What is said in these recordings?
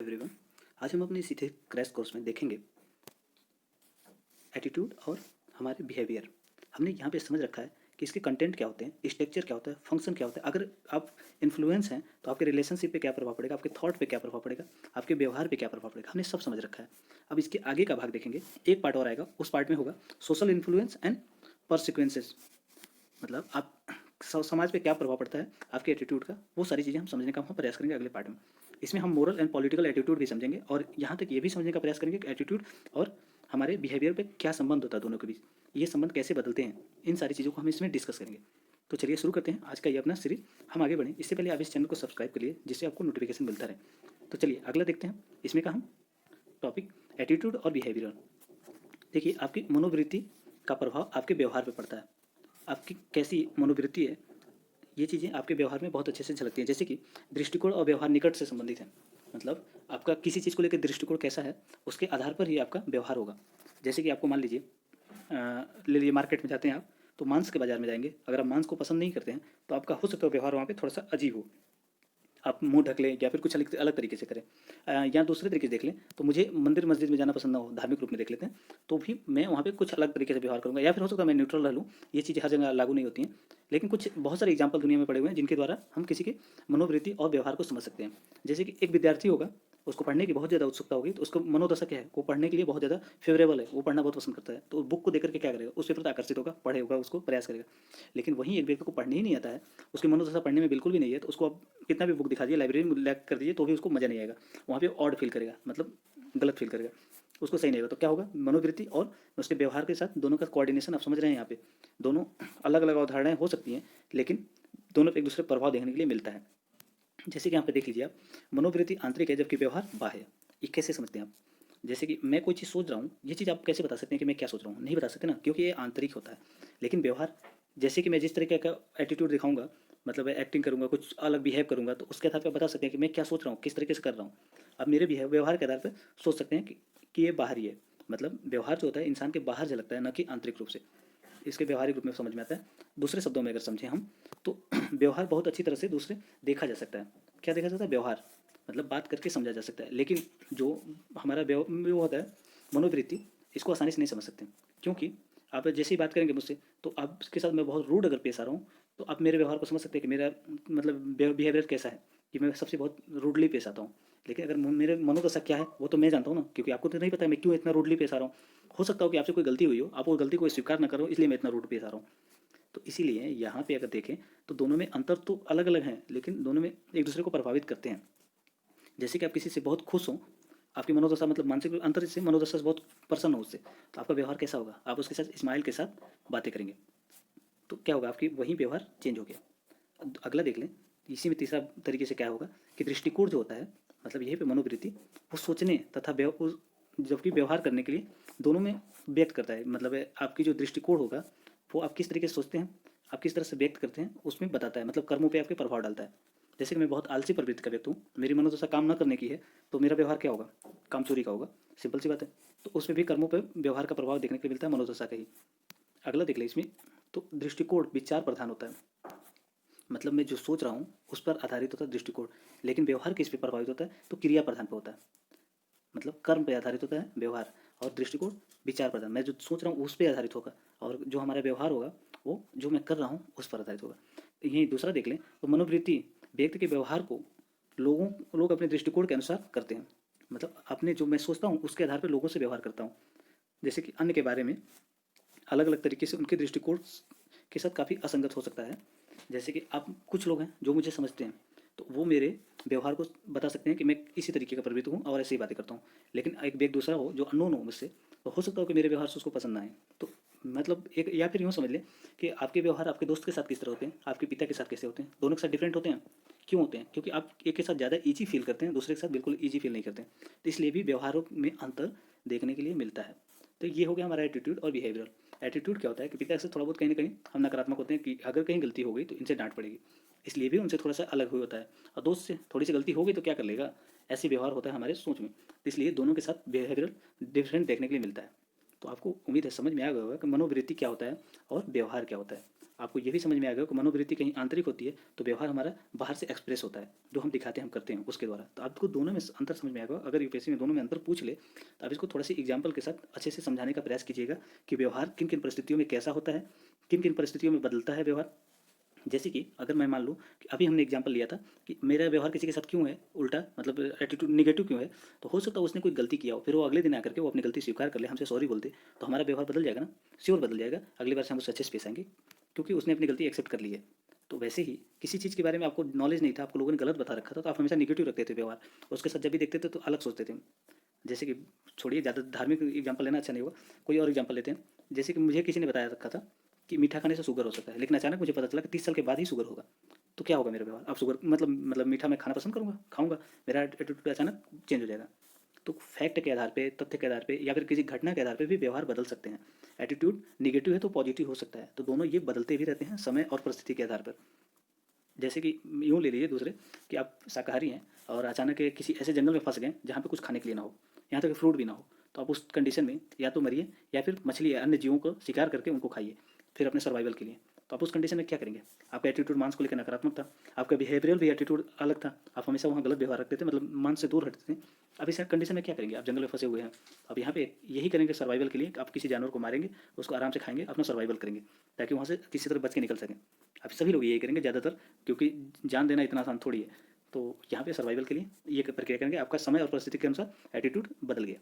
Everyone, आज हम अपने सीधे क्रैश कोर्स में देखेंगे एटीट्यूड और हमारे बिहेवियर। हमने यहाँ पे समझ रखा है कि इसके कंटेंट क्या होते हैं, स्ट्रक्चर क्या होता है, फंक्शन क्या होता है। अगर आप इन्फ्लुएंस हैं तो आपके रिलेशनशिप पे क्या प्रभाव पड़ेगा, आपके थॉट पे क्या प्रभाव पड़ेगा, आपके व्यवहार पे क्या प्रभाव पड़ेगा, हमने सब समझ रखा है। अब इसके आगे का भाग देखेंगे, एक पार्ट और आएगा, उस पार्ट में होगा सोशल इन्फ्लुएंस एंड परसिक्वेंसेस। मतलब आप समाज पे क्या प्रभाव पड़ता है आपके एटीट्यूड का, वो सारी चीज़ें हम समझने का हम प्रयास करेंगे अगले पार्ट में। इसमें हम मोरल एंड पॉलिटिकल एटीट्यूड भी समझेंगे और यहाँ तक ये भी समझने का प्रयास करेंगे कि एटीट्यूड और हमारे बिहेवियर पे क्या संबंध होता है दोनों के बीच, ये संबंध कैसे बदलते हैं, इन सारी चीज़ों को हम इसमें डिस्कस करेंगे। तो चलिए शुरू करते हैं आज का ये अपना सीरीज। हम आगे बढ़ें इससे पहले आप इस चैनल को सब्सक्राइब करिए जिससे आपको नोटिफिकेशन मिलता रहे। तो चलिए अगला देखते हैं। इसमें का हम टॉपिक एटीट्यूड और बिहेवियर। देखिए, आपकी मनोवृत्ति का प्रभाव आपके व्यवहार पे पड़ता है। आपकी कैसी मनोवृत्ति है, ये चीज़ें आपके व्यवहार में बहुत अच्छे से झलकती हैं। जैसे कि दृष्टिकोण और व्यवहार निकट से संबंधित हैं। मतलब आपका किसी चीज़ को लेकर दृष्टिकोण कैसा है, उसके आधार पर ही आपका व्यवहार होगा। जैसे कि आपको मान लीजिए, ले लीजिए मार्केट में जाते हैं आप, तो मांस के बाज़ार में जाएंगे। अगर आप मांस को पसंद नहीं करते हैं तो आपका हो सकता है व्यवहार वहाँ पे थोड़ा सा अजीब हो, आप मुंह ढक लें या फिर कुछ अलग अलग तरीके से करें। या दूसरे तरीके से देख लें तो मुझे मंदिर मस्जिद में जाना पसंद ना हो, धार्मिक रूप में देख लेते हैं, तो भी मैं वहाँ पे कुछ अलग तरीके से व्यवहार करूँगा। या फिर हो सकता है मैं न्यूट्रल रह लूँ, ये चीज़ें हर जगह लागू नहीं होती हैं। लेकिन कुछ बहुत सारे एग्जाम्पल दुनिया में पड़े हुए हैं जिनके द्वारा हम किसी के मनोवृत्ति और व्यवहार को समझ सकते हैं। जैसे कि एक विद्यार्थी होगा, उसको पढ़ने की बहुत ज़्यादा उत्सुकता होगी, तो उसको मनोदशा क्या है, वो पढ़ने के लिए बहुत ज़्यादा फेवरेबल है, वो पढ़ना बहुत पसंद करता है। तो बुक को देख के क्या करेगा, उसके प्रति आकर्षित होगा, पढ़ेगा, उसको प्रयास करेगा। लेकिन वहीं एक व्यक्ति को पढ़ने ही नहीं आता है, उसकी मनोदशा पढ़ने में बिल्कुल भी नहीं है, तो उसको आप कितना भी बुक दिखा दीजिए, लाइब्रेरी में लैक कर दीजिए, तो भी उसको मज़ा नहीं आएगा। वहाँ पे ऑड फील करेगा, मतलब गलत फील करेगा, उसको सही नहीं होगा। तो क्या होगा, मनोवृत्ति और उसके व्यवहार के साथ दोनों का कोऑर्डिनेशन आप समझ रहे हैं। यहाँ पे दोनों अलग अलग अवधारणाएं हो सकती हैं, लेकिन दोनों पे एक दूसरे प्रभाव देखने के लिए मिलता है। जैसे कि यहाँ पे देख लीजिए आप, मनोवृत्ति आंतरिक है जबकि व्यवहार बाह्य है। ये कैसे समझते हैं आप? जैसे कि मैं कोई चीज़ सोच रहा हूँ, ये चीज़ आप कैसे बता सकते हैं कि मैं क्या सोच रहा हूँ? नहीं बता सकते ना, क्योंकि ये आंतरिक होता है। लेकिन व्यवहार, जैसे कि मैं जिस तरीके का एटीट्यूड दिखाऊंगा, मतलब एक्टिंग करूंगा, कुछ अलग बिहेव करूंगा, तो उसके आधार पर बता सकते हैं कि मैं क्या सोच रहा हूँ, किस तरीके से कर रहा हूँ। अब मेरे व्यवहार के आधार पर सोच सकते हैं कि ये बाहरी है। मतलब व्यवहार जो होता है इंसान के बाहर झलकता है, न कि आंतरिक रूप से। इसके व्यवहारिक रूप में समझ में आता है। दूसरे शब्दों में अगर समझें हम, तो व्यवहार बहुत अच्छी तरह से दूसरे देखा जा सकता है। क्या देखा जाता है? व्यवहार, मतलब बात करके समझा जा सकता है। लेकिन जो हमारा वो होता है मनोवृत्ति, इसको आसानी से नहीं समझ सकते, क्योंकि आप जैसे ही बात करेंगे मुझसे, तो आपके साथ मैं बहुत रूड अगर पेश आ रहा हूँ, तो आप मेरे व्यवहार को समझ सकते हैं कि मेरा मतलब बिहेवियर कैसा है, कि मैं सबसे बहुत रूडली पेश आता हूँ। लेकिन अगर मेरे मनोदशा क्या है वो तो मैं जानता हूँ ना, क्योंकि आपको तो नहीं पता मैं क्यों इतना रूडली पेश आ रहा हूँ। हो सकता हो कि आपसे कोई गलती हुई हो, आप वो गलती को स्वीकार न करो, इसलिए मैं इतना रूड पेश आ रहा हूँ। तो इसीलिए यहाँ पे अगर देखें तो दोनों में अंतर तो अलग अलग हैं, लेकिन दोनों में एक दूसरे को प्रभावित करते हैं। जैसे कि आप किसी से बहुत खुश हों, आपकी मनोदशा मतलब मानसिक अंतर से मनोदशा से बहुत प्रसन्न हो उससे, तो आपका व्यवहार कैसा होगा? आप उसके साथ स्माइल के साथ बातें करेंगे, तो क्या होगा, आपकी वही व्यवहार चेंज हो गया। अगला देख लें, इसी में तीसरा तरीके से क्या होगा कि दृष्टिकोण जो होता है, मतलब यही पे मनोवृत्ति, वो सोचने तथा जबकि व्यवहार करने के लिए दोनों में व्यक्त करता है। मतलब आपकी जो दृष्टिकोण होगा, वो आप किस तरीके से सोचते हैं, आप किस तरह से व्यक्त करते हैं, उसमें बताता है। मतलब कर्मों पे आपके प्रभाव डालता है। जैसे कि मैं बहुत आलसी प्रवृत्ति का व्यक्ति हूँ, मेरी मनोदशा काम न करने की है, तो मेरा व्यवहार क्या होगा? काम चोरी का होगा। सिंपल सी बात है। तो उसमें भी कर्मों पर व्यवहार का प्रभाव देखने को मिलता है मनोदशा का ही। अगला देख लें इसमें, तो दृष्टिकोण विचार प्रधान होता है। मतलब मैं जो सोच रहा हूँ उस पर आधारित होता है दृष्टिकोण। लेकिन व्यवहार किस पे प्रभावित होता है? तो क्रिया प्रधान पे होता है। मतलब कर्म पे आधारित होता है व्यवहार, और दृष्टिकोण विचार प्रधान। मैं जो सोच रहा हूँ उस पर आधारित होगा, और जो हमारा व्यवहार होगा वो जो मैं कर रहा हूँ उस पर आधारित होगा। तो यही दूसरा देख लें, तो मनोवृत्ति व्यक्ति के व्यवहार को लोग अपने दृष्टिकोण के अनुसार करते हैं। मतलब अपने जो मैं सोचता हूँ उसके आधार पर लोगों से व्यवहार करता हूँ। जैसे कि अन्य के बारे में अलग अलग तरीके से उनके दृष्टिकोण के साथ काफ़ी असंगत हो सकता है। जैसे कि आप, कुछ लोग हैं जो मुझे समझते हैं, तो वो मेरे व्यवहार को बता सकते हैं कि मैं इसी तरीके का प्रवृत्त हूँ और ऐसे ही बातें करता हूँ। लेकिन एक व्यक्ति दूसरा हो जो अननोन हो मुझसे, तो हो सकता हो कि मेरे व्यवहार से उसको पसंद ना आए। तो मतलब एक, या फिर यूँ समझ लें कि आपके व्यवहार आपके दोस्त के साथ किस तरह होते हैं, आपके पिता के साथ कैसे होते हैं, दोनों के साथ डिफरेंट होते हैं। क्यों होते हैं? क्योंकि आप एक के साथ ज़्यादा ईजी फील करते हैं, दूसरे के साथ बिल्कुल ईजी फील नहीं करते हैं। तो इसलिए भी व्यवहारों में अंतर देखने के लिए मिलता है। तो ये हो गया हमारा एटीट्यूड और बिहेवियर। एटीट्यूड क्या होता है कि पिता से थोड़ा बहुत कहीं ना कहीं हम नकारात्मक होते हैं कि अगर कहीं गलती हो गई तो इनसे डांट पड़ेगी, इसलिए भी उनसे थोड़ा सा अलग हुई होता है। और दोस्त से थोड़ी सी गलती हो गई तो क्या कर लेगा, ऐसे व्यवहार होता है हमारे सोच में। तो इसलिए दोनों के साथ बिहेवियरल डिफरेंट देखने के लिए मिलता है। तो आपको उम्मीद है समझ में आ गया होगा कि मनोवृत्ति क्या होता है और व्यवहार क्या होता है। आपको ये भी समझ में आ गया कि मनोवृत्ति कहीं आंतरिक होती है तो व्यवहार हमारा बाहर से एक्सप्रेस होता है, जो हम दिखाते हैं, हम करते हैं उसके द्वारा। तो आपको दोनों में अंतर समझ में आएगा। अगर यूपीएससी में दोनों में अंतर पूछ ले तो आप इसको थोड़ा सी एग्जाम्पल के साथ अच्छे से समझाने का प्रयास कीजिएगा कि व्यवहार किन किन परिस्थितियों में कैसा होता है, किन किन परिस्थितियों में बदलता है व्यवहार। जैसे कि अगर मैं मान लूँ कि अभी हमने एग्जांपल लिया था कि मेरा व्यवहार किसी के साथ क्यों है उल्टा, मतलब एटीट्यूड निगेटिव क्यों है, तो हो सकता है उसने कोई गलती किया हो, फिर वो अगले दिन आकर के वो अपनी गलती स्वीकार कर ले, हमसे सॉरी बोलते, तो हमारा व्यवहार बदल जाएगा ना, श्योर बदल जाएगा। अगली बार से हम उससे अच्छे से पेश आएंगे क्योंकि उसने अपनी गलती एक्सेप्ट कर ली है। तो वैसे ही किसी चीज़ के बारे में आपको नॉलेज नहीं था, आपको लोगों ने गलत बता रखा था, तो आप हमेशा निगेटिव रखते थे व्यवहार, उसके साथ जब भी देखते थे तो अलग सोचते थे। जैसे कि छोड़िए, ज़्यादा धार्मिक एग्जाम्पल लेना अच्छा नहीं होगा, कोई और एग्जाम्पल लेते हैं। जैसे कि मुझे किसी ने बताया रखा था कि मीठा खाने से शुगर हो सकता है, लेकिन अचानक मुझे पता चला कि 30 साल के बाद ही शुगर होगा। तो क्या होगा मेरा व्यवहार? अब शुगर मतलब मीठा मैं खाना पसंद करूँगा, खाऊँगा, मेरा एटीट्यूड अचानक चेंज हो जाएगा। तो फैक्ट के आधार पे, तथ्य के आधार पे या फिर किसी घटना के आधार पे भी व्यवहार बदल सकते हैं। एटीट्यूड निगेटिव है तो पॉजिटिव हो सकता है, तो दोनों ये बदलते भी रहते हैं समय और परिस्थिति के आधार पर। जैसे कि यूँ ले लीजिए दूसरे कि आप शाकाहारी हैं और अचानक किसी ऐसे जंगल में फंस गए जहाँ पे कुछ खाने के लिए ना हो, यहाँ तक कि फ्रूट भी ना हो, तो आप उस कंडीशन में या तो मरिए या फिर मछली या अन्य जीवों को शिकार करके उनको खाइए फिर अपने सर्वाइवल के लिए। तो आप उस कंडीशन में क्या करेंगे? आपका एटीट्यूड मांस को लेकर नकारात्मक था, आपका बिहेवियरल भी एटीट्यूड अलग था, आप हमेशा वहाँ गलत व्यवहार रखते थे, मतलब मांस से दूर हटते थे। अब इस कंडीशन में क्या करेंगे? आप जंगल में फंसे हुए हैं, अब यहाँ पे यही करेंगे सर्वाइवल के लिए, आप किसी जानवर को मारेंगे, उसको आराम से खाएंगे, अपना सर्वाइवल करेंगे ताकि वहाँ से किसी तरह बच के निकल सकें। अब सभी लोग यही करेंगे ज़्यादातर, क्योंकि जान देना इतना आसान थोड़ी है। तो यहाँ पे सर्वाइवल के लिए ये प्रक्रिया करेंगे, आपका समय और परिस्थिति के अनुसार एटीट्यूड बदल गया।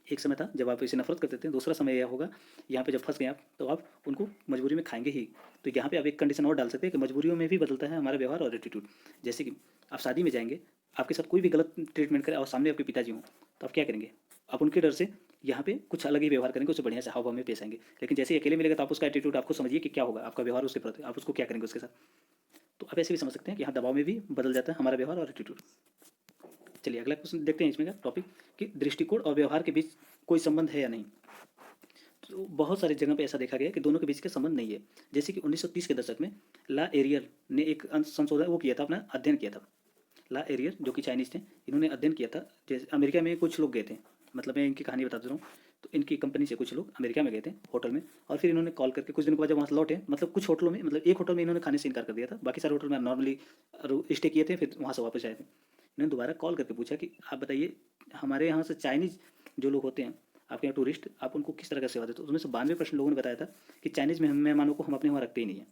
एक समय था जब आप इसे नफरत करते थे, दूसरा समय यह होगा यहाँ पे जब फंस गए आप तो आप उनको मजबूरी में खाएंगे ही। तो यहाँ पे आप एक कंडीशन और डाल सकते हैं कि मजबूरियों में भी बदलता है हमारा व्यवहार और एटीट्यूड। जैसे कि आप शादी में जाएंगे, आपके साथ कोई भी गलत ट्रीटमेंट करे और सामने आपके पिताजी हों, तो आप क्या करेंगे? आप उनके डर से यहाँ पे कुछ अलग ही व्यवहार करेंगे, उससे बढ़िया से हाव भाव में पेश आएंगे। लेकिन जैसे ही अकेले मिलेगा तो आप उसका एटीट्यूड आपको समझिए कि क्या होगा, आपका व्यवहार उसके प्रति, आप उसको क्या करेंगे उसके साथ। तो आप ऐसे भी समझ सकते हैं कि यहाँ दबाव में भी बदल जाता है हमारा व्यवहार और एटीट्यूड। चलिए अगला क्वेश्चन देखते हैं इसमें का टॉपिक कि दृष्टिकोण और व्यवहार के बीच कोई संबंध है या नहीं। तो बहुत सारी जगह पे ऐसा देखा गया कि दोनों के बीच का संबंध नहीं है। जैसे कि 1930 के दशक में ला एरियर ने एक संशोधन वो किया था, अपना अध्ययन किया था। ला एरियर जो कि चाइनीज थे, इन्होंने अध्ययन किया था। जैसे अमेरिका में कुछ लोग गए थे, मतलब मैं इनकी कहानी बता दे रहा हूँ। तो इनकी कंपनी से कुछ लोग अमेरिका में गए थे होटल में, और फिर इन्होंने कॉल करके कुछ दिन के बाद जब वहाँ से लौटे, मतलब कुछ होटलों में, मतलब एक होटल में इन्होंने खाने से इनकार कर दिया था, बाकी सारे होटल में नॉर्मली स्टे किए थे, फिर वहाँ से वापस आए थे। इन्होंने दोबारा कॉल करके पूछा कि आप बताइए, हमारे यहाँ से चाइनीज़ जो लोग होते हैं आपके यहाँ टूरिस्ट, आप उनको किस तरह का सेवा देते हो? तो उसमें से 92% लोगों ने बताया था कि चाइनीज़ में हम मेहमानों को हम अपने वहाँ रखते ही नहीं है।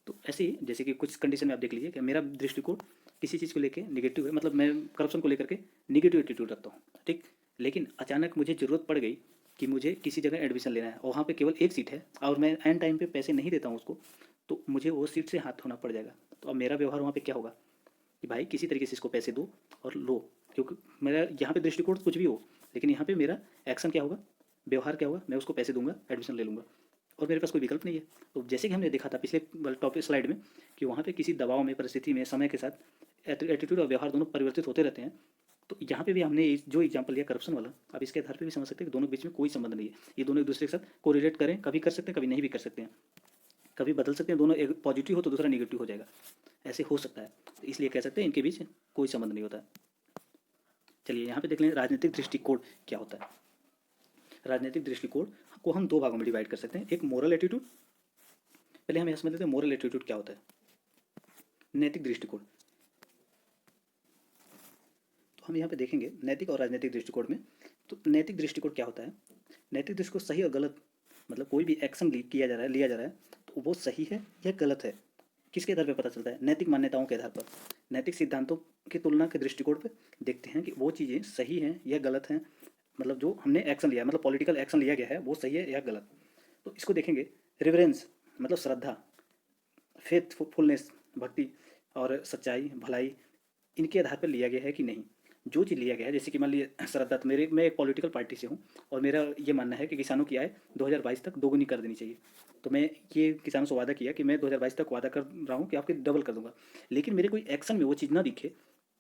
तो ऐसे ही जैसे कि कुछ कंडीशन में आप देख लीजिए कि मेरा दृष्टिकोण किसी चीज़ को लेके निगेटिव है, मतलब मैं करप्शन को लेकर के निगेटिव एटीट्यूड रखता हूँ, ठीक। लेकिन अचानक मुझे ज़रूरत पड़ गई कि मुझे किसी जगह एडमिशन लेना है और वहाँ पे केवल एक सीट है और मैं एन टाइम पे पैसे नहीं देता हूँ उसको, तो मुझे वो सीट से हाथ धोना पड़ जाएगा। तो अब मेरा व्यवहार वहाँ पे क्या होगा कि भाई किसी तरीके से इसको पैसे दो और लो, क्योंकि मेरा यहाँ पे दृष्टिकोण कुछ भी हो, लेकिन यहाँ पे मेरा एक्शन क्या होगा, व्यवहार क्या होगा, मैं उसको पैसे दूंगा, एडमिशन ले लूँगा और मेरे पास कोई विकल्प नहीं है। तो जैसे कि हमने देखा था पिछले टॉपिक स्लाइड में कि वहाँ पे किसी दबाव में, परिस्थिति में, समय के साथ एटीट्यूड और व्यवहार दोनों परिवर्तित होते रहते हैं। तो यहाँ पे भी हमने जो एग्जाम्पल लिया करप्शन वाला, अब इसके आधार पे भी समझ सकते हैं कि दोनों के बीच में कोई संबंध नहीं है। ये दोनों एक दूसरे के साथ कोरिलेट करें, कभी कर सकते हैं, कभी नहीं भी कर सकते हैं, कभी बदल सकते हैं, दोनों एक पॉजिटिव हो तो दूसरा निगेटिव हो जाएगा, ऐसे हो सकता है। तो इसलिए कह सकते हैं इनके बीच कोई संबंध नहीं होता है। चलिए यहाँ पे देख लें राजनीतिक दृष्टिकोण क्या होता है। राजनीतिक दृष्टिकोण को हम दो भागों में डिवाइड कर सकते हैं, एक मोरल एटीट्यूड। पहले हम यह समझ लेते हैं मोरल एटीट्यूड क्या होता है। नैतिक दृष्टिकोण, तो हम यहाँ पे देखेंगे नैतिक और राजनीतिक दृष्टिकोण में। तो नैतिक दृष्टिकोण क्या होता है? नैतिक दृष्टिकोण सही और गलत, मतलब कोई भी एक्शन किया जा रहा है, लिया जा रहा है, तो वो सही है या गलत है, किसके आधार पर पता चलता है? नैतिक मान्यताओं के आधार पर, नैतिक सिद्धांतों की तुलना के दृष्टिकोण पर देखते हैं कि वो चीज़ें सही हैं या गलत हैं, मतलब जो हमने एक्शन लिया, मतलब पॉलिटिकल एक्शन लिया गया है, वो सही है या गलत। तो इसको देखेंगे। रिवरेंस मतलब श्रद्धा, फेथफुलनेस भक्ति और सच्चाई, भलाई, इनके आधार पर लिया गया है कि नहीं। जो चीज़ लिया गया है, जैसे कि मान लीजिए श्रद्धा, तो मैं एक पॉलिटिकल पार्टी से हूँ और मेरा ये मानना है कि किसानों की आय 2022 तक दोगुनी कर देनी चाहिए। तो मैं ये किसानों से वादा किया कि मैं 2022 तक वादा कर रहा हूँ कि आपके डबल कर दूंगा, लेकिन मेरे कोई एक्शन में वो चीज़ ना दिखे,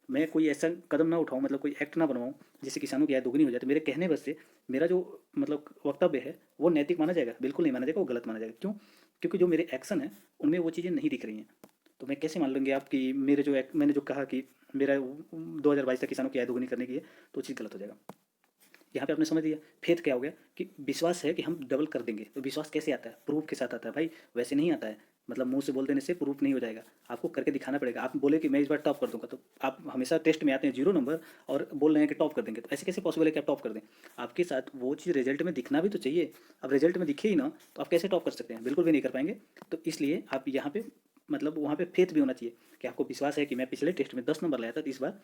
मैं कोई ऐसा कदम ना उठाऊँ, मतलब कोई एक्ट ना बनवाऊँ जिससे किसानों की आय दोगुनी हो जाए, तो मेरे कहने बस से मेरा जो मतलब वक्तव्य है वो नैतिक माना जाएगा? बिल्कुल नहीं माना जाएगा, वो गलत माना जाएगा। क्यों? क्योंकि जो मेरे एक्शन है उनमें वो चीज़ें नहीं दिख रही हैं। तो मैं कैसे मान लूँगी आप कि मेरे जो मैंने जो कहा कि मेरा 2022 तक किसानों की आय दोगुनी करने की है, तो वो चीज़ गलत हो जाएगा। यहाँ पे आपने समझ लिया। फेथ क्या हो गया कि विश्वास है कि हम डबल कर देंगे। तो विश्वास कैसे आता है? प्रूफ के साथ आता है भाई, वैसे नहीं आता है। मतलब मुंह से बोल देने से प्रूफ नहीं हो जाएगा, आपको करके दिखाना पड़ेगा। आप बोले कि मैं इस बार टॉप कर दूंगा, तो आप हमेशा टेस्ट में आते हैं 0 नंबर और बोल रहे हैं कि टॉप कर देंगे, तो ऐसे कैसे पॉसिबल है कि आप टॉप कर दें? आपके साथ वो चीज़ रिजल्ट में दिखना भी तो चाहिए। अब रिजल्ट में दिखे ही ना, तो आप कैसे टॉप कर सकते हैं? बिल्कुल भी नहीं कर पाएंगे। तो इसलिए आप यहाँ पे मतलब वहाँ पे फेथ भी होना चाहिए कि आपको विश्वास है कि मैं पिछले टेस्ट में 10 नंबर लाया था, तो इस बार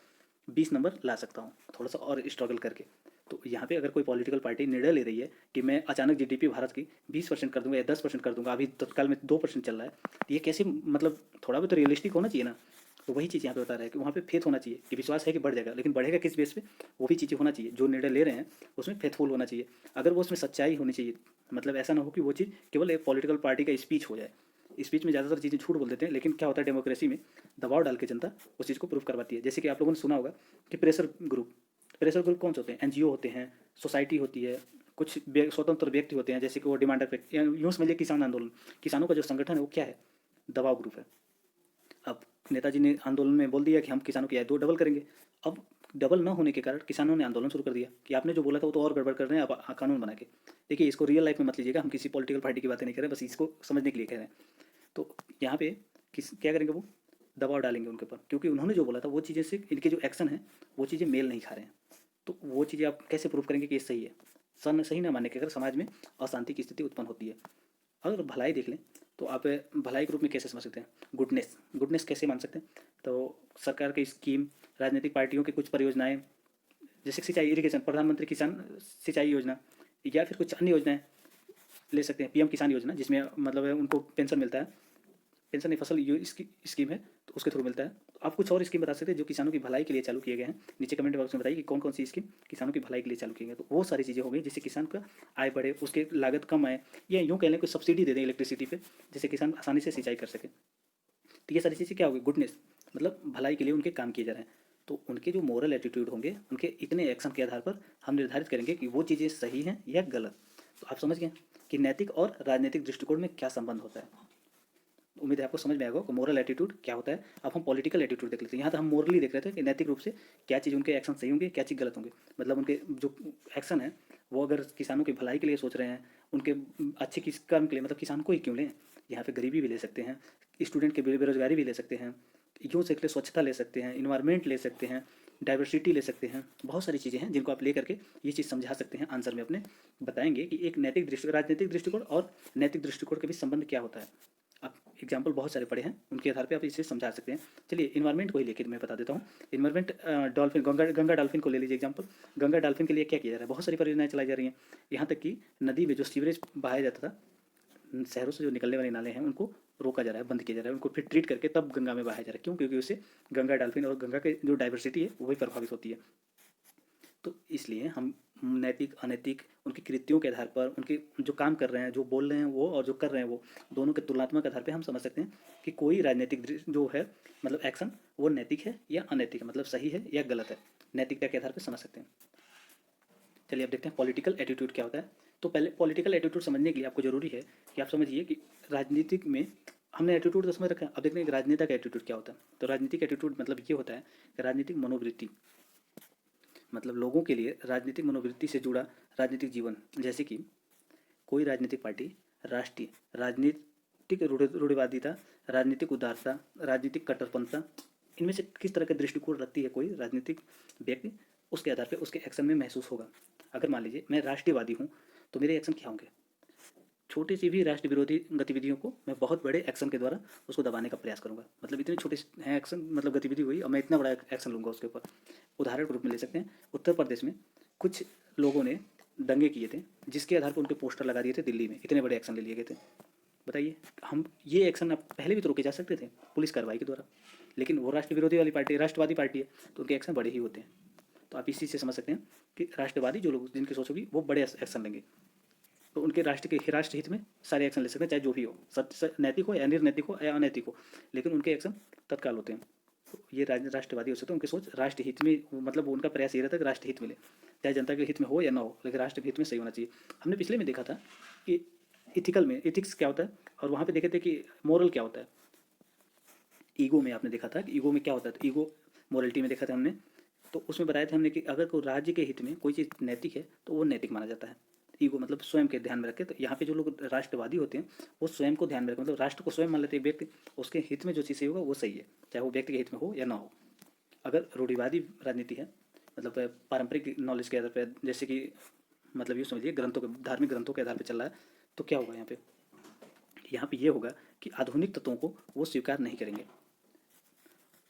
20 नंबर ला सकता हूँ, थोड़ा सा और स्ट्रगल करके। तो यहाँ पे अगर कोई पॉलिटिकल पार्टी निर्णय ले रही है कि मैं अचानक जीडीपी भारत की 20% कर दूंगा या 10% कर दूंगा, अभी तत्काल में 2% चल रहा है, तो ये कैसे, मतलब थोड़ा भी तो रियलिस्टिक होना चाहिए ना। तो वही चीज़ यहाँ पे बता रहा है कि वहाँ पे फेथ होना चाहिए कि विश्वास है कि बढ़ जाएगा, लेकिन बढ़ेगा किस बेस पे? वो भी चीज़ें होना चाहिए, जो निर्णय ले रहे हैं उसमें फेथफुल होना चाहिए। अगर वो उसमें सच्चाई होनी चाहिए, मतलब ऐसा ना हो कि वो चीज़ केवल एक पॉलिटिकल पार्टी का स्पीच हो जाए। स्पीच में ज़्यादातर चीज़ें झूठ बोल देते हैं, लेकिन क्या होता है डेमोक्रेसी में, दबाव डाल के जनता उस चीज़ को प्रूव करवाती है। जैसे कि आप लोगों ने सुना होगा कि प्रेशर ग्रुप कौन से होते हैं? एनजीओ होते हैं, सोसाइटी होती है, कुछ स्वतंत्र व्यक्ति होते हैं, जैसे कि वो डिमांडर व्यक्ति, यूँ समझिए किसान आंदोलन, किसानों का जो संगठन है वो क्या है? दबाव ग्रुप है। अब नेताजी ने आंदोलन में बोल दिया कि हम किसानों की आय 2 डबल करेंगे। अब डबल ना होने के कारण किसानों ने आंदोलन शुरू कर दिया कि आपने जो बोला था वो तो और गड़बड़ कर रहे हैं, आप कानून बना के। देखिए, इसको रियल लाइफ में मत लीजिएगा, हम किसी पॉलिटिकल पार्टी की बातें नहीं कर रहे, बस इसको समझने के लिए कह रहे हैं। तो यहाँ पे किस क्या करेंगे वो? दबाव डालेंगे उनके ऊपर, क्योंकि उन्होंने जो बोला था वो चीज़ें से इनके जो एक्शन है वो चीज़ें मेल नहीं खा रहे हैं। तो वो चीज़ें आप कैसे प्रूव करेंगे कि ये सही है? सही ना मानने के अगर समाज में अशांति की स्थिति उत्पन्न होती है। अगर भलाई देख लें तो आप भलाई के रूप में कैसे समझ सकते हैं? गुडनेस कैसे मान सकते हैं? तो सरकार की स्कीम, राजनीतिक पार्टियों की कुछ परियोजनाएं, जैसे सिंचाई इरिगेशन, प्रधानमंत्री किसान सिंचाई योजना, या फिर कुछ अन्य योजनाएं ले सकते हैं। पीएम किसान योजना, जिसमें मतलब उनको पेंशन मिलता है, पेंशन नहीं, फसल यो इसकी स्कीम है, तो उसके थ्रू मिलता है। तो आप कुछ और स्कीम बता सकते हैं जो किसानों की भलाई के लिए चालू किए गए हैं? नीचे कमेंट बॉक्स में बताइए कि कौन कौन सी स्कीम किसानों की भलाई के लिए चालू की गई है। तो वो सारी चीज़ें हो गई जिससे किसान का आय बढ़े, उसके लागत कम आए, या यूँ कह लें कोई सब्सिडी दे दें इलेक्ट्रिसिटी पे, जिससे किसान आसानी से सिंचाई कर सके। तो ये सारी चीज़ें क्या होगी? गुडनेस, मतलब भलाई के लिए उनके काम किए जा रहे हैं। तो उनके जो मोरल एटीट्यूड होंगे, उनके इतने एक्शन के आधार पर हम निर्धारित करेंगे कि वो चीज़ें सही हैं या गलत। तो आप समझ गए कि नैतिक और राजनीतिक दृष्टिकोण में क्या संबंध होता है। उम्मीद है आपको समझ में आएगा कि मोरल एटीट्यूड क्या होता है। अब हम पॉलिटिकल एटीट्यूड देख लेते हैं। यहाँ तो हम मोरली देख रहे थे कि नैतिक रूप से क्या चीज़ उनके एक्शन सही होंगे, क्या चीज़ गलत होंगे। मतलब उनके जो एक्शन है वो अगर किसानों की भलाई के लिए सोच रहे हैं, उनके अच्छे किस काम के लिए, मतलब किसान को ही क्यों लें, यहाँ पे गरीबी भी ले सकते हैं, स्टूडेंट की बेरोजगारी भी ले सकते हैं, यूँ से स्वच्छता ले सकते हैं, इन्वायरमेंट ले सकते हैं, डाइवर्सिटी ले सकते हैं। बहुत सारी चीज़ें हैं जिनको आप ले करके ये चीज़ समझा सकते हैं। आंसर में अपने बताएंगे कि एक नैतिक दृष्टि, राजनीतिक दृष्टिकोण और नैतिक दृष्टिकोण के बीच संबंध क्या होता है। आप एग्जाम्पल बहुत सारे पढ़े हैं, उनके आधार पे आप इसे समझा सकते हैं। चलिए इन्वायरमेंट को ही लेकर मैं बता देता हूँ। इन्वायरमेंट, डॉल्फिन, गंगा डॉल्फिन को ले लीजिए एग्जाम्पल। गंगा डॉल्फिन के लिए क्या किया जा रहा है? बहुत सारी परियोजनाएं चलाई जा रही हैं। यहाँ तक कि नदी में जो सीवरेज बहाया जाता था, शहरों से जो निकलने वाले नाले हैं उनको रोका जा रहा है, बंद किया जा रहा है, उनको फिर ट्रीट करके तब गंगा में बहाया जा रहा है। क्यों? क्योंकि उससे गंगा डॉल्फिन और गंगा के जो डाइवर्सिटी है वही प्रभावित होती है। तो इसलिए हम नैतिक अनैतिक उनके कृत्यों के आधार पर, उनके जो काम कर रहे हैं, जो बोल रहे हैं वो, और जो कर रहे हैं वो, दोनों के तुलनात्मक आधार पे हम समझ सकते हैं कि कोई राजनीतिक जो है, मतलब एक्शन, वो नैतिक है या अनैतिक है, मतलब सही है या गलत है। नैतिकता के आधार पर समझ सकते हैं। चलिए अब देखते हैं पॉलिटिकल एटीट्यूड क्या होता है। तो पहले पॉलिटिकल एटीट्यूड समझने के लिए आपको जरूरी है कि आप समझिए कि राजनीतिक में हमने एटीट्यूड तो समझ रखा है, अब देखते हैं कि राजनेता का एटीट्यूड क्या होता है। तो राजनीतिक एटीट्यूड मतलब ये होता है कि राजनीतिक मनोवृत्ति, मतलब लोगों के लिए राजनीतिक मनोवृत्ति से जुड़ा राजनीतिक जीवन। जैसे कि कोई राजनीतिक पार्टी राष्ट्रीय राजनीतिक रूढ़िवादिता, राजनीतिक उदारता, राजनीतिक कट्टरपंथी, इनमें से किस तरह का दृष्टिकोण रखती है कोई राजनीतिक व्यक्ति, उसके आधार पर उसके एक्शन में महसूस होगा। अगर मान लीजिए मैं राष्ट्रवादी हूँ, तो मेरे एक्शन क्या होंगे? छोटी सी भी राष्ट्र विरोधी गतिविधियों को मैं बहुत बड़े एक्शन के द्वारा उसको दबाने का प्रयास करूंगा। मतलब इतने छोटे हैं एक्शन, मतलब गतिविधि हुई और मैं इतना बड़ा एक्शन लूँगा उसके ऊपर। उदाहरण के रूप में ले सकते हैं, उत्तर प्रदेश में कुछ लोगों ने दंगे किए थे, जिसके आधार पर उनके पोस्टर लगा दिए थे दिल्ली में, इतने बड़े एक्शन ले लिए गए थे। बताइए, हम ये एक्शन आप पहले भी तो रोके जा सकते थे पुलिस कार्रवाई के द्वारा, लेकिन वो राष्ट्र विरोधी वाली पार्टी, राष्ट्रवादी पार्टी है, तो उनके एक्शन बड़े ही होते हैं। तो आप इसी से समझ सकते हैं कि राष्ट्रवादी जो लोग, जिनकी सोच होगी, वो बड़े एक्शन लेंगे। तो उनके राष्ट्र हित में सारे एक्शन ले सकते हैं, चाहे जो भी हो, नैतिक हो या निर्नैतिक हो या अनैतिक हो, लेकिन उनके एक्शन तत्काल होते हैं। तो ये राष्ट्रवादी हो सकते हैं, उनकी सोच राष्ट्र हित में, मतलब उनका प्रयास ये रहता है कि राष्ट्र हित मिले, चाहे जनता के हित में हो या ना हो, लेकिन राष्ट्र हित में सही होना चाहिए। हमने पिछले में देखा था कि इथिकल में इथिक्स क्या होता है, और वहाँ पे देखे थे कि मोरल क्या होता है। ईगो में आपने देखा था कि ईगो में क्या होता है, तो ईगो मोरलिटी में देखा था हमने तो उसमें बताया था हमने कि अगर कोई राज्य के हित में कोई चीज़ नैतिक है तो वो नैतिक माना जाता है। ईगो मतलब स्वयं के ध्यान में रखे। तो यहाँ पे जो लोग राष्ट्रवादी होते हैं वो स्वयं को ध्यान में रखें, मतलब राष्ट्र को स्वयं मान लेते हैं व्यक्ति, उसके हित में जो चीज़ सही होगा वो सही है, चाहे वो व्यक्ति के हित में हो या ना हो। अगर रूढ़िवादी राजनीति है, मतलब पारंपरिक नॉलेज के आधार पर, जैसे कि मतलब यूँ समझिए ग्रंथों के, धार्मिक ग्रंथों के आधार पर चल रहा है, तो क्या होगा यहाँ पे ये होगा कि आधुनिक तत्वों को वो स्वीकार नहीं करेंगे।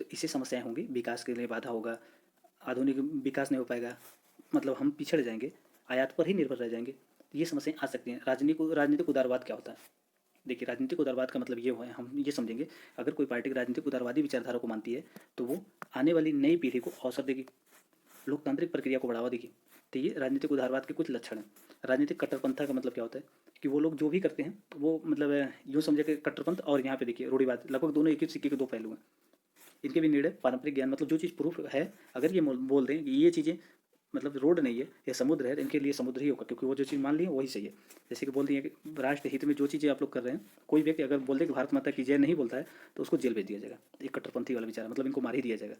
तो इससे समस्याएं होंगी, विकास के लिए बाधा होगा, आधुनिक विकास नहीं हो पाएगा, मतलब हम पिछड़ जाएंगे, आयात पर ही निर्भर रह जाएंगे। तो ये समस्याएं आ सकती हैं। राजनीतिक उदारवाद क्या होता है? देखिए, राजनीतिक उदारवाद का मतलब ये है, हम ये समझेंगे, अगर कोई पार्टी राजनीतिक उदारवादी विचारधारा को मानती है तो वो आने वाली नई पीढ़ी को अवसर देगी, लोकतांत्रिक प्रक्रिया को बढ़ावा देगी। तो ये राजनीतिक उदारवाद के कुछ लक्षण हैं। राजनीतिक कट्टरपंथा का मतलब क्या होता है कि वो लोग जो भी करते हैं तो वो मतलब यूँ समझे कि कट्टरपंथ और यहाँ पे देखिए रूढ़िवाद, लगभग दोनों एक ही सिक्के के दो पहलू हैं। इनके भी निर्णय पारंपरिक ज्ञान, मतलब जो चीज़ प्रूफ है, अगर ये बोल दें कि ये चीज़ें मतलब रोड नहीं है या समुद्र है, इनके लिए समुद्र ही होगा, क्योंकि वो जो चीज़ मान ली है वही सही है। जैसे कि बोल दिए कि राष्ट्र हित में जो चीज़ें आप लोग कर रहे हैं, कोई व्यक्ति अगर बोल दे कि भारत माता की जय नहीं बोलता है तो उसको जेल भेज दिया जाएगा। एक कट्टरपंथी वाला विचार, मतलब इनको मार ही दिया जाएगा।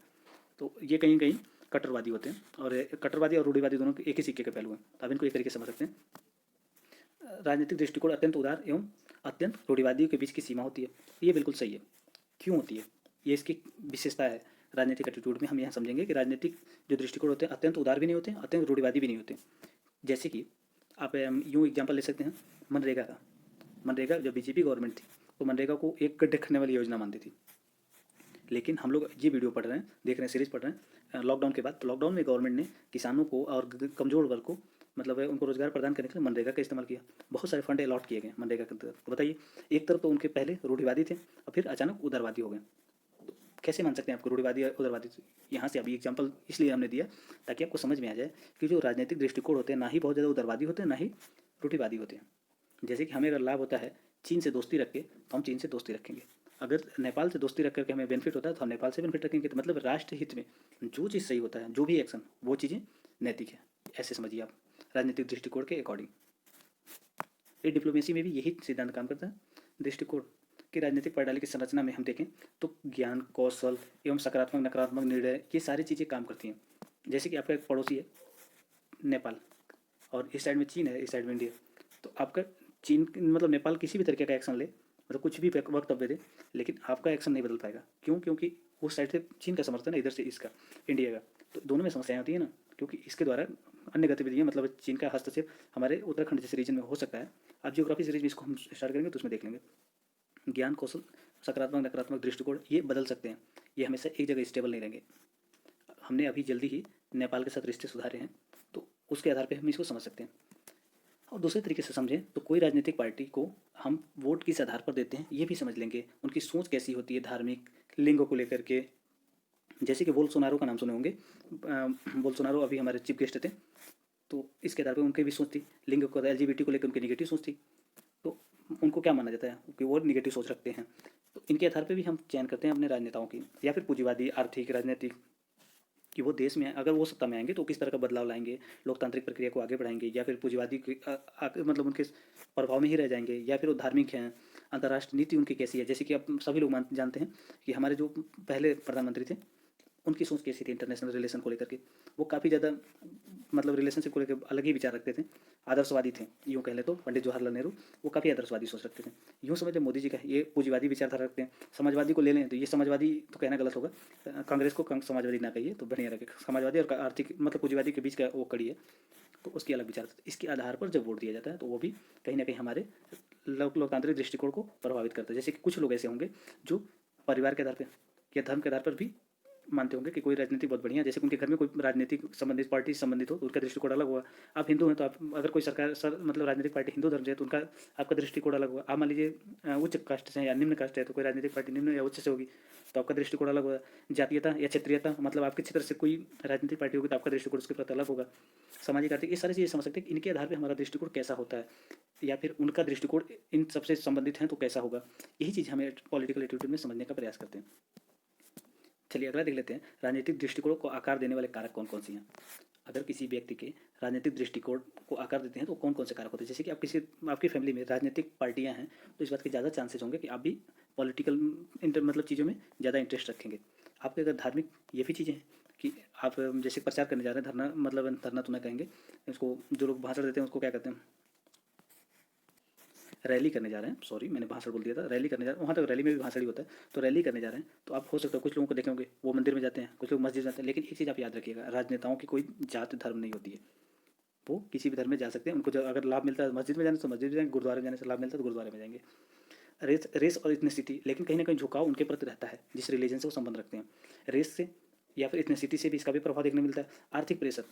तो ये कहीं कहीं कट्टरवादी होते हैं, और कट्टरवादी और रूढ़िवादी दोनों एक ही सिक्के के पहलू हैं। तो आप इनको एक तरीके से समझ सकते हैं। राजनीतिक दृष्टिकोण अत्यंत उदार एवं अत्यंत रूढ़िवादियों के बीच की सीमा होती है। ये बिल्कुल सही है। क्यों होती है? ये इसकी विशेषता है। राजनीतिक एटीट्यूड में हम यहाँ समझेंगे कि राजनीतिक जो दृष्टिकोण होते हैं अत्यंत उदार भी नहीं होते, अत्यंत रूढ़िवादी भी नहीं होते। जैसे कि आप यूँ एग्जाम्पल ले सकते हैं मनरेगा का। मनरेगा जब बीजेपी गवर्नमेंट थी तो मनरेगा को एक गड्ढे खनने वाली योजना मानती थी। लेकिन हम लोग ये वीडियो पढ़ रहे हैं, देख रहे हैं, सीरीज पढ़ रहे हैं लॉकडाउन के बाद, तो लॉकडाउन में गवर्नमेंट ने किसानों को और कमजोर वर्ग को मतलब उनको रोजगार प्रदान करने के लिए मनरेगा का इस्तेमाल किया। बहुत सारे फंड अलॉट किए गए मनरेगा के अंतर्गत। तो बताइए, एक तरफ तो उनके पहले रूढ़िवादी थे और फिर अचानक उदारवादी हो गए। तो कैसे मान सकते हैं आपको रूढ़िवादी या उदारवादी? यहाँ से अभी एग्जाम्पल इसलिए हमने दिया ताकि आपको समझ में आ जाए कि जो राजनीतिक दृष्टिकोण होते हैं ना ही बहुत ज़्यादा उदारवादी होते हैं ना ही रूढ़िवादी होते हैं। जैसे कि हमें अगर लाभ होता है चीन से दोस्ती रख के, तो हम चीन से दोस्ती रखेंगे। अगर नेपाल से दोस्ती रख करके हमें बेनिफिट होता है तो हम नेपाल से बेनिफिट रखेंगे। तो मतलब राष्ट्र हित में जो चीज़ सही होता है, जो भी एक्शन, वो चीज़ें नैतिक है। ऐसे समझिए आप राजनीतिक दृष्टिकोण के अकॉर्डिंग। ये डिप्लोमेसी में भी यही सिद्धांत काम करता है। दृष्टिकोण की राजनीतिक प्रणाली की संरचना में हम देखें तो ज्ञान, कौशल एवं सकारात्मक नकारात्मक निर्णय, ये सारी चीज़ें काम करती हैं। जैसे कि आपका एक पड़ोसी है नेपाल, और इस साइड में चीन है, इस साइड में इंडिया। तो आपका चीन मतलब नेपाल किसी भी तरीके का एक्शन ले, मतलब कुछ भी वक्तव्य दे, लेकिन आपका एक्शन नहीं बदल पाएगा। क्यों? क्योंकि उस साइड से चीन का समर्थन है, इधर से इसका, इंडिया का। तो दोनों में समस्याएं होती है ना, क्योंकि इसके द्वारा अन्य गतिविधियाँ, मतलब चीन का हस्तक्षेप हमारे उत्तराखंड जैसे रीजन में हो सकता है। आप जियोग्राफी सीरीज में इसको हम स्टार्ट करेंगे तो उसमें देख लेंगे। ज्ञान, कौशल, सकारात्मक नकारात्मक दृष्टिकोण ये बदल सकते हैं, ये हमेशा एक जगह स्टेबल नहीं रहेंगे। हमने अभी जल्दी ही नेपाल के साथ रिश्ते सुधारे हैं, तो उसके आधार पर हम इसको समझ सकते हैं। और दूसरे तरीके से समझें तो कोई राजनीतिक पार्टी को हम वोट किस आधार पर देते हैं ये भी समझ लेंगे। उनकी सोच कैसी होती है धार्मिक, लिंगों को लेकर के। जैसे कि बोल्सोनारो का नाम सुने होंगे। बोल्सोनारो अभी हमारे चीफ गेस्ट थे, तो इसके आधार पर उनकी भी सोच थी, लिंग को, LGBT को लेकर उनकी निगेटिव सोच थी। तो उनको क्या माना जाता है कि वो निगेटिव सोच रखते हैं। तो इनके आधार पर भी हम चयन करते हैं अपने राजनेताओं की। या फिर पूंजीवादी, आर्थिक, राजनीतिक, कि वो देश में अगर वो सत्ता में आएंगे तो किस तरह का बदलाव लाएंगे, लोकतांत्रिक प्रक्रिया को आगे बढ़ाएंगे, या फिर पूंजीवादी मतलब उनके प्रभाव में ही रह जाएंगे, या फिर वो धार्मिक हैं। अंतर्राष्ट्रीय नीति उनकी कैसी है? जैसे कि आप सभी लोग जानते हैं कि हमारे जो पहले प्रधानमंत्री थे उनकी सोच कैसी थी इंटरनेशनल रिलेशन को लेकर के। वो काफ़ी ज़्यादा मतलब रिलेशनशिप को लेकर अलग ही विचार रखते थे, आदर्शवादी थे। यूँ कह ले तो पंडित जवाहरलाल नेहरू वो काफ़ी आदर्शवादी सोच रखते थे। यूँ समझ मोदी जी का ये पूंजीवादी विचारधारा रखते हैं। समाजवादी को ले लें तो ये समाजवादी तो कहना गलत होगा, कांग्रेस को समाजवादी ना कहिए तो बढ़िया रखे। समाजवादी और आर्थिक मतलब पूंजीवादी के बीच का वो कड़ी है, तो उसकी अलग विचार। इसके आधार पर जब वोट दिया जाता है तो वो भी कहीं ना कहीं हमारे लोकतांत्रिक दृष्टिकोण को प्रभावित करता है। जैसे कि कुछ लोग ऐसे होंगे जो परिवार के आधार पर या धर्म के आधार पर भी मानते होंगे कि कोई राजनीति बहुत बढ़िया है। जैसे उनके घर में कोई राजनीतिक संबंधित पार्टी संबंधित हो तो उनका दृष्टिकोण अलग हुआ। आप हिंदू हैं तो आप अगर कोई सरकार मतलब राजनीतिक पार्टी हिंदू धर्म से है तो उनका आपका दृष्टिकोण अलग हुआ। आप मान लीजिए उच्च कास्ट से या निम्न कास्ट है तो कोई राजनीतिक पार्टी निम्न या उच्च से होगी तो आपका दृष्टिकोण अलग होगा। जातीयता या क्षेत्रीयता, मतलब आपके क्षेत्र से कोई राजनीतिक पार्टी होगी तो आपका दृष्टिकोण उसके प्रति अलग होगा। सामाजिक, आर्थिक, ये सारी चीज़ें समझ सकते हैं कि इनके आधार पर हमारा दृष्टिकोण कैसा होता है, या फिर उनका दृष्टिकोण इन सबसे संबंधित है तो कैसा होगा। यही चीज़ हमें पॉलिटिकल एटीट्यूड में समझने का प्रयास करते हैं। चलिए अगला देख लेते हैं, राजनीतिक दृष्टिकोण को आकार देने वाले कारक कौन कौन से हैं। अगर किसी व्यक्ति के राजनीतिक दृष्टिकोण को आकार देते हैं तो कौन कौन से कारक होते हैं। जैसे कि आप किसी आपकी फैमिली में राजनीतिक पार्टियां हैं तो इस बात के ज़्यादा चांसेस होंगे कि आप भी पॉलिटिकल मतलब चीज़ों में ज़्यादा इंटरेस्ट रखेंगे। आपके अगर धार्मिक ये भी चीज़ें हैं कि आप जैसे प्रचार करने जा रहे हैं, धरना मतलब धरना तो नहीं कहेंगे इसको, जो लोग भाषण देते हैं उसको क्या कहते हैं, रैली करने जा रहे हैं, सॉरी मैंने भाषण बोल दिया था, रैली करने जा रहे हैं, वहाँ तक रैली में भी भाषण ही होता है, तो रैली करने जा रहे हैं तो आप हो सकता है कुछ लोगों को देखेंगे वो मंदिर में जाते हैं, कुछ लोग मस्जिद जाते हैं, लेकिन एक चीज़ आप याद रखिएगा, राजनेताओं की कोई जात धर्म नहीं होती है, वो किसी भी धर्म में जा सकते हैं, उनको अगर लाभ मिलता है मस्जिद में जाने से मस्जिद में जाएंगे, गुरुद्वारे में जाने से लाभ मिलता है तो गुरुद्वारे में जाएंगे। रेस रेस और इथनिसिटी, लेकिन कहीं ना कहीं झुकाव उनके प्रति रहता है जिस रिलीजन से वो संबंध रखते हैं, रेस से या फिर इथनिसिटी से भी इसका भी प्रभाव देखने मिलता है। आर्थिक प्रेशर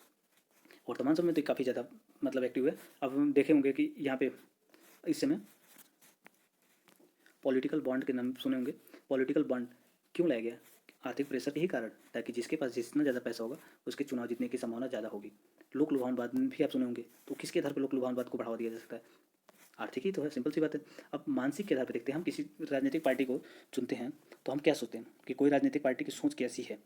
वर्तमान समय में तो काफ़ी ज़्यादा मतलब एक्टिव है। अब हम देखे होंगे कि यहाँ पे इस समय पॉलिटिकल बॉन्ड के नाम सुने होंगे, पॉलिटिकल बॉन्ड क्यों लाया गया, आर्थिक प्रेशर के ही कारण, ताकि जिसके पास जितना ज़्यादा पैसा होगा उसके चुनाव जीतने की संभावना ज़्यादा होगी। लोक लुभावनवाद भी आप सुने होंगे, तो किसके आधार पर लोक लुभावनवाद को बढ़ावा दिया जा सकता है, आर्थिक ही तो है, सिंपल सी बात है। अब मानसिक के आधार पर देखते हैं, हम किसी राजनीतिक पार्टी को चुनते हैं तो हम क्या सोचते हैं कि कोई राजनीतिक पार्टी की सोच कैसी है,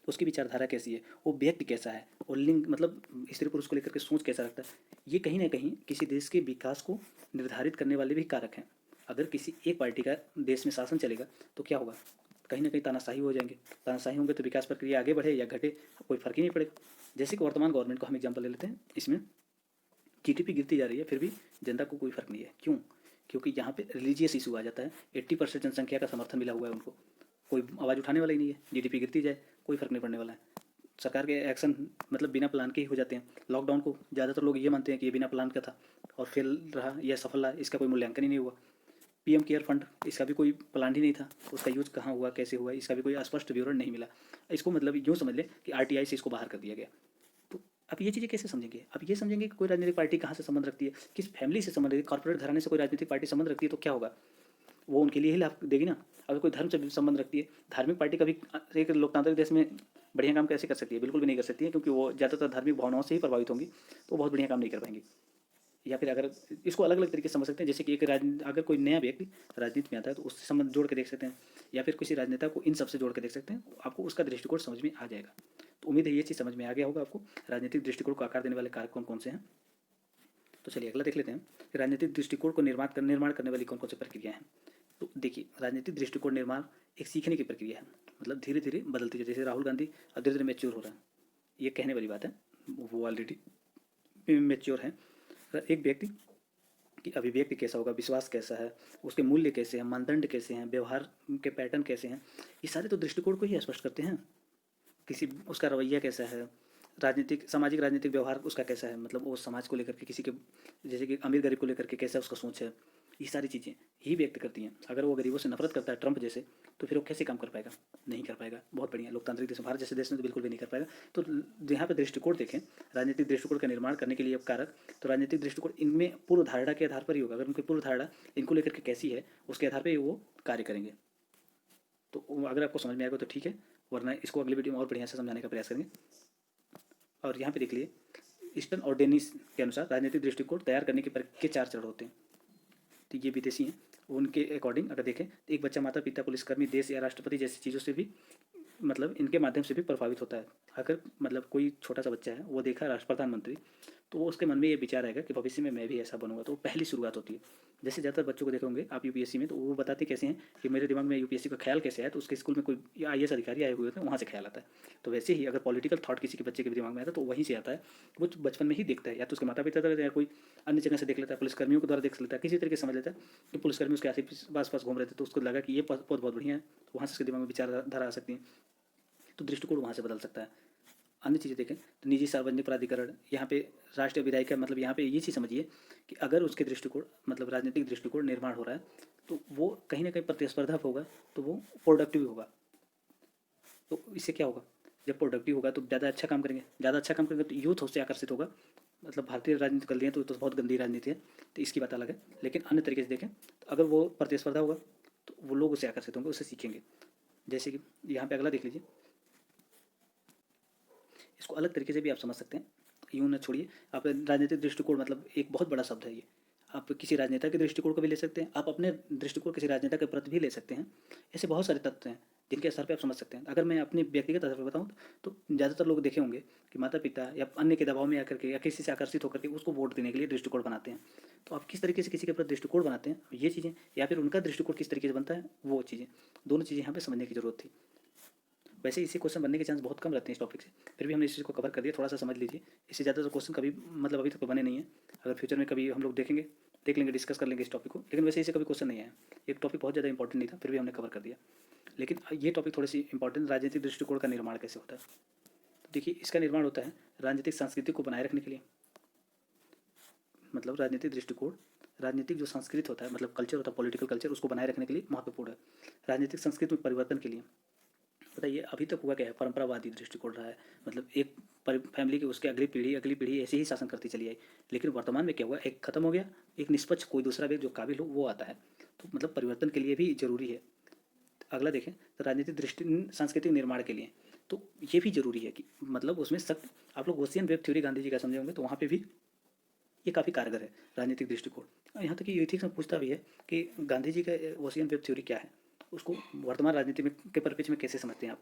उसकी विचारधारा कैसी है, वो व्यक्ति कैसा है, और लिंग मतलब स्त्री पुरुष को लेकर के सोच कैसा रखता है, ये कहीं ना कहीं किसी देश के विकास को निर्धारित करने वाले भी कारक हैं। अगर किसी एक पार्टी का देश में शासन चलेगा तो क्या होगा, कहीं ना कहीं तानाशाही हो जाएंगे, तानाशाही होंगे तो विकास प्रक्रिया आगे बढ़े या घटे कोई फर्क ही नहीं पड़ेगा। जैसे कि वर्तमान गवर्नमेंट को हम एग्जाम्पल ले लेते हैं, इसमें जीडीपी गिरती जा रही है फिर भी जनता को कोई फर्क नहीं है, क्यों, क्योंकि यहाँ पे रिलीजियस इशू आ जाता है, 80% जनसंख्या का समर्थन मिला हुआ है उनको, कोई आवाज़ उठाने वाला ही नहीं है, जीडीपी गिरती जाए कोई फर्क नहीं पड़ने वाला है। सरकार के एक्शन मतलब बिना प्लान के ही हो जाते हैं। लॉकडाउन को ज़्यादातर लोग ये मानते हैं कि ये बिना प्लान का था और फेल रहा या सफल रहा, इसका कोई मूल्यांकन ही नहीं हुआ। पीएम केयर फंड, इसका भी कोई प्लान ही नहीं था, उसका यूज कहाँ हुआ कैसे हुआ इसका भी कोई स्पष्ट विवरण नहीं मिला। इसको मतलब यूँ समझ लें कि आरटीआई से इसको बाहर कर दिया गया। तो आप ये चीज़ें कैसे समझेंगे, आप ये समझेंगे कि कोई राजनीतिक पार्टी कहाँ से संबंध रखती है, किस फैमिली से संबंध रखती है, कॉर्पोरेट घराने से कोई राजनीतिक पार्टी संबंध रखती है तो क्या होगा, वो उनके लिए ही लाभ देगी ना। अगर कोई धर्म से संबंध रखती है, धार्मिक पार्टी कभी एक लोकतांत्रिक देश में बढ़िया काम कैसे कर सकती है, बिल्कुल भी नहीं कर सकती है, क्योंकि वो ज़्यादातर धार्मिक भावनाओं से ही प्रभावित होंगी, तो वो बहुत बढ़िया काम नहीं कर पाएंगी। या फिर अगर इसको अलग अलग तरीके से समझ सकते हैं, जैसे कि एक अगर कोई नया व्यक्ति राजनीति में आता है तो उससे संबंध जोड़ के देख सकते हैं, या फिर किसी राजनेता को इन सबसे जोड़ के देख सकते हैं, तो आपको उसका दृष्टिकोण समझ में आ जाएगा। तो उम्मीद है ये चीज़ समझ में आ गया होगा आपको, राजनीतिक दृष्टिकोण को आकार देने वाले कारक कौन कौन से हैं। तो चलिए अगला देख लेते हैं कि राजनीतिक दृष्टिकोण को निर्माण करने वाली कौन कौन सी प्रक्रिया है। तो देखिए, राजनीतिक दृष्टिकोण निर्माण एक सीखने की प्रक्रिया है, मतलब धीरे धीरे बदलती है। जैसे राहुल गांधी अब धीरे धीरे मैच्योर हो रहा है, ये कहने वाली बात है, वो ऑलरेडी मैच्योर है। एक व्यक्ति कि अभिव्यक्ति कैसा होगा, विश्वास कैसा है, उसके मूल्य कैसे हैं, मानदंड कैसे हैं, व्यवहार के पैटर्न कैसे हैं, ये सारे तो दृष्टिकोण को ही स्पष्ट करते हैं। किसी उसका रवैया कैसा है, राजनीतिक सामाजिक राजनीतिक व्यवहार उसका कैसा है, मतलब वो समाज को लेकर के किसी के जैसे कि अमीर गरीब को लेकर के कैसा उसका सोच है, ये सारी चीज़ें ही व्यक्त करती हैं। अगर वो गरीबों से नफरत करता है ट्रंप जैसे, तो फिर वो कैसे काम कर पाएगा, नहीं कर पाएगा। बहुत बढ़िया लोकतांत्रिक देश, भारत जैसे देश में तो बिल्कुल भी नहीं कर पाएगा। तो यहाँ पे दृष्टिकोण देखें, राजनीतिक दृष्टिकोण का निर्माण करने के लिए अब कारक, तो राजनीतिक दृष्टिकोण इनमें पूर्व धारणा के आधार पर ही होगा। अगर उनकी पूर्व धारणा इनको लेकर के कैसी है उसके आधार पर वो कार्य करेंगे। तो अगर आपको समझ में आएगा तो ठीक है, वरना इसको अगली वीडियो में और बढ़िया से समझाने का प्रयास करेंगे। और यहाँ पे देख लिए, ईस्टर्न और डेनिस के अनुसार राजनीतिक दृष्टिकोण तैयार करने के 4 चरण होते हैं। तो ये विदेशी हैं, उनके अकॉर्डिंग अगर देखें तो एक बच्चा माता पिता पुलिसकर्मी देश या राष्ट्रपति जैसी चीज़ों से भी मतलब इनके माध्यम से भी प्रभावित होता है। अगर मतलब कोई छोटा सा बच्चा है वो देखा राष्ट्र प्रधानमंत्री, तो वो उसके मन में ये विचार आएगा कि भविष्य में मैं भी ऐसा बनूंगा, तो वो पहली शुरुआत होती है। जैसे ज़्यादातर बच्चों को देखे होंगे आप यूपीएससी में, तो वो बताते कैसे हैं कि मेरे दिमाग में यूपीएससी का ख्याल कैसे है, तो उसके स्कूल में कोई आईएएस अधिकारी आए हुए होते हैं, वहाँ से ख्याल आता है। तो वैसे ही अगर पॉलिटिकल थॉट किसी के बच्चे के दिमाग में आता है तो वहीं से आता है, वो बचपन में ही देखता है, या तो उसके माता पिता या कोई अन्य जगह से देख लेता है, पुलिसकर्मियों के द्वारा देख लेता है, किसी तरीके से समझ लेता है कि पुलिसकर्मी उसके आस पास घूम रहे थे, तो उसको लगा कि ये पद बहुत बढ़िया है, तो वहाँ से उसके दिमाग में विचारधारा आ सकती है, तो दृष्टिकोण वहाँ से बदल सकता है। अन्य चीज़ें देखें तो निजी सार्वजनिक प्राधिकरण, यहाँ पे राष्ट्रीय विधायिका, मतलब यहाँ पे ये चीज़ समझिए कि अगर उसके दृष्टिकोण मतलब राजनीतिक दृष्टिकोण निर्माण हो रहा है तो वो कहीं ना कहीं प्रतिस्पर्धा होगा, तो वो प्रोडक्टिव होगा। तो इससे क्या होगा, जब प्रोडक्टिव होगा तो ज़्यादा अच्छा काम करेंगे, ज़्यादा अच्छा काम करेंगे तो यूथ उससे आकर्षित होगा। मतलब भारतीय राजनीति कर लिए तो बहुत गंदी राजनीति है, तो इसकी बात अलग है। लेकिन अन्य तरीके से देखें तो अगर वो प्रतिस्पर्धा होगा तो वो लोग उससे आकर्षित होंगे, उससे सीखेंगे। जैसे कि यहाँ पे अगला देख लीजिए, इसको अलग तरीके से भी आप समझ सकते हैं, यूँ न छोड़िए। आप राजनीतिक दृष्टिकोण मतलब एक बहुत बड़ा शब्द है ये, आप किसी राजनेता के दृष्टिकोण को भी ले सकते हैं, आप अपने दृष्टिकोण किसी राजनेता के प्रति भी ले सकते हैं। ऐसे बहुत सारे तत्व हैं जिनके आधार पर आप समझ सकते हैं। अगर मैं अपने व्यक्तिगत आधार पर बताऊँ तो ज़्यादातर लोग देखे होंगे कि माता पिता या अन्य के दबाव में आकर के या किसी से आकर्षित होकर के उसको वोट देने के लिए दृष्टिकोण बनाते हैं। तो आप किस तरीके से किसी के प्रति दृष्टिकोण बनाते हैं, ये चीज़ें, या फिर उनका दृष्टिकोण किस तरीके से बनता है, वो चीज़ें, दोनों चीज़ें यहाँ पर समझने की जरूरत थी। वैसे इसी क्वेश्चन बनने के चांस बहुत कम रहते हैं इस टॉपिक से, फिर भी हमने इस चीज़ को कवर कर दिया, थोड़ा सा समझ लीजिए। इससे ज़्यादा तो क्वेश्चन कभी मतलब अभी तक तो बने नहीं है, अगर फ्यूचर में कभी हम लोग देखेंगे, देख लेंगे, डिस्कस कर लेंगे इस टॉपिक को, लेकिन वैसे इसे कभी क्वेश्चन नहीं आया। एक टॉपिक बहुत ज़्यादा इंपॉर्टेंट नहीं था, फिर भी हमने कवर कर दिया। लेकिन ये टॉपिक थोड़ी सी इंपॉर्टेंट, राजनीतिक दृष्टिकोण का निर्माण कैसे होता है। तो देखिए, इसका निर्माण होता है राजनीतिक संस्कृति को बनाए रखने के लिए, मतलब राजनीतिक दृष्टिकोण, राजनीतिक जो संस्कृत होता है, मतलब कल्चर होता है, पॉलिटिकल कल्चर, उसको बनाए रखने के लिए महत्वपूर्ण है। राजनीतिक संस्कृति में परिवर्तन के लिए, बताइए अभी तक हुआ क्या है, परंपरावादी दृष्टिकोण रहा है, मतलब एक फैमिली की उसके अगली पीढ़ी ऐसे ही शासन करती चली आई। लेकिन वर्तमान में क्या हुआ, एक खत्म हो गया, एक निष्पक्ष कोई दूसरा व्यक्ति जो काबिल हो वो आता है, तो मतलब परिवर्तन के लिए भी जरूरी है। अगला देखें तो राजनीतिक दृष्टि सांस्कृतिक निर्माण के लिए, तो ये भी जरूरी है कि मतलब उसमें सख्त, आप लोग ocean web theory Gandhi ji का समझे होंगे, तो वहाँ पे भी ये काफ़ी कारगर है राजनीतिक दृष्टिकोण। यहाँ तक कि एथिक्स में पूछता भी है कि गांधी जी का ओशियन वेब थ्योरी क्या है, उसको वर्तमान राजनीति में के परिप्रेक्ष्य में कैसे समझते हैं आप।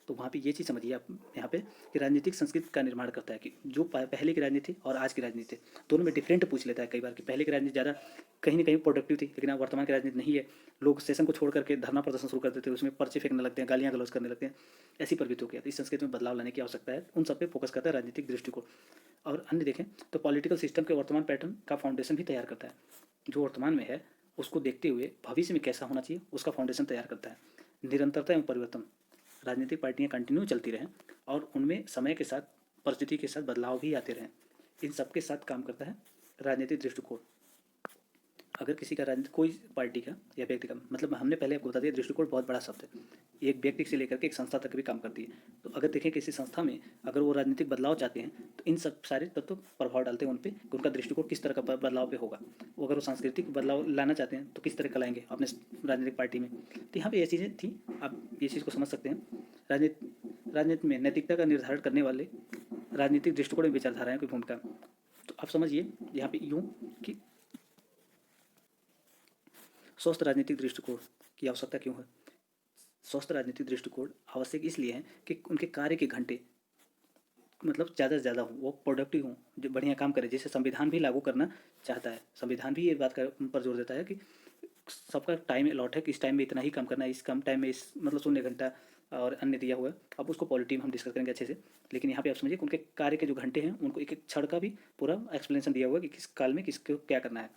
तो वहाँ पे ये चीज़ समझिए आप यहाँ पे कि राजनीतिक संस्कृति का निर्माण करता है कि जो पहले की राजनीति और आज की राजनीति दोनों में डिफरेंट पूछ लेता है कई बार, कि पहले की राजनीति ज़्यादा कहीं ना कहीं प्रोडक्टिव थी, लेकिन अब वर्तमान की राजनीति नहीं है। लोग सेशन को छोड़ करके धरना प्रदर्शन शुरू कर देते हैं, उसमें पर्चे फेंकने लगते हैं, गालियाँ गलौज करने लगते हैं, ऐसी प्रवृत्ति हो गया। तो इस संस्कृति में बदलाव लाने की आवश्यकता है, उन सब पे फोकस करता है राजनीतिक दृष्टिकोण। और अन्य देखें तो पॉलिटिकल सिस्टम के वर्तमान पैटर्न का फाउंडेशन भी तैयार करता है, जो वर्तमान में है उसको देखते हुए भविष्य में कैसा होना चाहिए उसका फाउंडेशन तैयार करता है। निरंतरता एवं परिवर्तन, राजनीतिक पार्टियां कंटिन्यू चलती रहें और उनमें समय के साथ परिस्थिति के साथ बदलाव भी आते रहें, इन सबके साथ काम करता है राजनीतिक दृष्टिकोण। अगर किसी का कोई पार्टी का या व्यक्ति का, मतलब हमने पहले आपको बता दिया दृष्टिकोण बहुत बड़ा शब्द है, एक व्यक्ति से लेकर के एक संस्था तक भी काम करती है। तो अगर देखें किसी संस्था में अगर वो राजनीतिक बदलाव चाहते हैं तो इन सब सारे तत्व प्रभाव डालते हैं उन पर कि उनका दृष्टिकोण किस तरह का बदलाव पे होगा। वो अगर वो सांस्कृतिक बदलाव लाना चाहते हैं तो किस तरह का लाएंगे अपने राजनीतिक पार्टी में। तो यहाँ पर ये चीज़ें थी, आप ये चीज़ को समझ सकते हैं। राजनीति में नैतिकता का निर्धारण करने वाले राजनीतिक दृष्टिकोण में विचारधाराएं की भूमिका। तो आप समझिए यहाँ पे यूँ कि स्वस्थ राजनीतिक दृष्टिकोण की आवश्यकता क्यों है। स्वस्थ राजनीतिक दृष्टिकोण आवश्यक इसलिए है कि उनके कार्य के घंटे मतलब ज़्यादा से ज़्यादा हों, वो प्रोडक्टिव हों, जो बढ़िया काम करें। जैसे संविधान भी लागू करना चाहता है, संविधान भी ये बात पर जोर देता है कि सबका टाइम अलॉट है कि इस टाइम में इतना ही काम करना है, इस कम टाइम में इस मतलब 0 घंटा और अन्य दिया हुआ है। अब उसको पॉलिटी में हम डिस्कस करेंगे अच्छे से, लेकिन यहाँ पे आप समझिए उनके कार्य के जो घंटे हैं उनको एक एक क्षण का भी पूरा एक्सप्लेनेशन दिया हुआ है कि किस काल में किसको क्या करना है।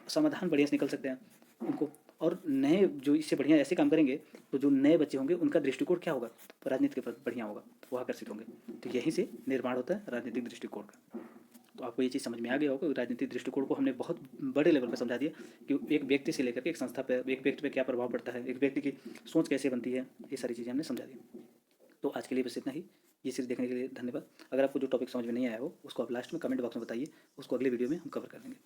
समाधान बढ़िया से निकल सकते हैं उनको, और नए जो इससे बढ़िया ऐसे काम करेंगे तो जो नए बच्चे होंगे उनका दृष्टिकोण क्या होगा, राजनीति के प्रति बढ़िया होगा, वो आकर्षित होंगे। तो यहीं से निर्माण होता है राजनीतिक दृष्टिकोण का। तो आपको ये चीज़ समझ में आ गया होगा, राजनीतिक दृष्टिकोण को हमने बहुत बड़े लेवल पर समझा दिया कि एक व्यक्ति से लेकर के एक संस्था पर, एक व्यक्ति पर क्या प्रभाव पड़ता है, एक व्यक्ति की सोच कैसे बनती है, ये सारी चीज़ें हमने समझा दी। तो आज के लिए बस इतना ही। ये सीरीज देखने के लिए धन्यवाद। अगर आपको जो टॉपिक समझ में नहीं आया हो उसको आप लास्ट में कमेंट बॉक्स में बताइए, उसको अगले वीडियो में हम कवर कर देंगे।